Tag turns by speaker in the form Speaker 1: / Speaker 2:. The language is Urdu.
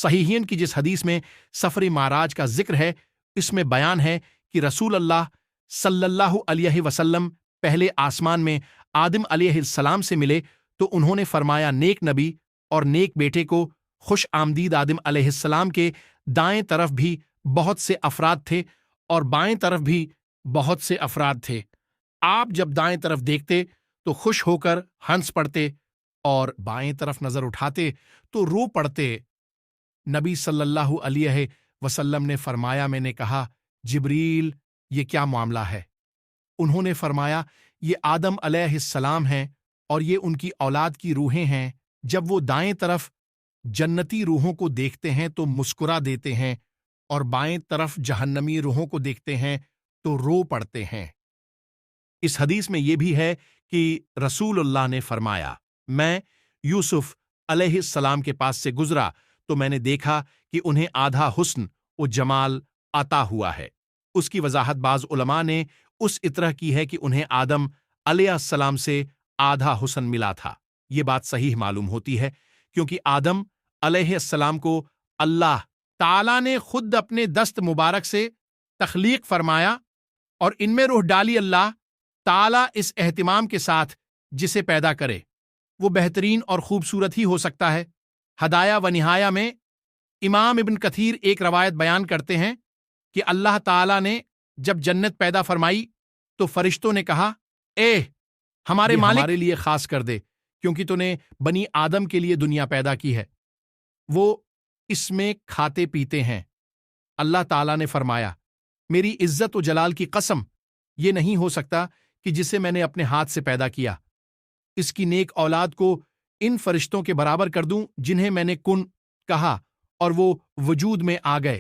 Speaker 1: صحیحین کی جس حدیث میں سفر معراج کا ذکر ہے، اس میں بیان ہے کہ رسول اللہ صلی اللہ علیہ وسلم پہلے آسمان میں آدم علیہ السلام سے ملے تو انہوں نے فرمایا، نیک نبی اور نیک بیٹے کو خوش آمدید۔ آدم علیہ السلام کے دائیں طرف بھی بہت سے افراد تھے اور بائیں طرف بھی بہت سے افراد تھے۔ آپ جب دائیں طرف دیکھتے تو خوش ہو کر ہنس پڑتے اور بائیں طرف نظر اٹھاتے تو رو پڑتے۔ نبی صلی اللہ علیہ وسلم نے فرمایا، میں نے کہا، جبریل یہ کیا معاملہ ہے؟ انہوں نے فرمایا، یہ آدم علیہ السلام ہیں اور یہ ان کی اولاد کی روحیں ہیں۔ جب وہ دائیں طرف جنتی روحوں کو دیکھتے ہیں تو مسکرا دیتے ہیں اور بائیں طرف جہنمی روحوں کو دیکھتے ہیں تو رو پڑتے ہیں۔ اس حدیث میں یہ بھی ہے کہ رسول اللہ نے فرمایا، میں یوسف علیہ السلام کے پاس سے گزرا تو میں نے دیکھا کہ انہیں آدھا حسن و جمال عطا ہوا ہے۔ اس کی وضاحت بعض علماء نے اس اطرح کی ہے کہ انہیں آدم علیہ السلام سے آدھا حسن ملا تھا۔ یہ بات صحیح معلوم ہوتی ہے کیونکہ آدم علیہ السلام کو اللہ تعالیٰ نے خود اپنے دست مبارک سے تخلیق فرمایا اور ان میں روح ڈالی۔ اللہ تعالیٰ اس اہتمام کے ساتھ جسے پیدا کرے وہ بہترین اور خوبصورت ہی ہو سکتا ہے۔ ہدایہ و نہایہ میں امام ابن کثیر ایک روایت بیان کرتے ہیں کہ اللہ تعالیٰ نے جب جنت پیدا فرمائی تو فرشتوں نے کہا، اے ہمارے مالک، ہمارے لیے خاص کر دے کیونکہ تو نے بنی آدم کے لیے دنیا پیدا کی ہے، وہ اس میں کھاتے پیتے ہیں۔ اللہ تعالیٰ نے فرمایا، میری عزت و جلال کی قسم، یہ نہیں ہو سکتا کہ جسے میں نے اپنے ہاتھ سے پیدا کیا، اس کی نیک اولاد کو ان فرشتوں کے برابر کر دوں جنہیں میں نے کن کہا اور وہ وجود میں آ گئے۔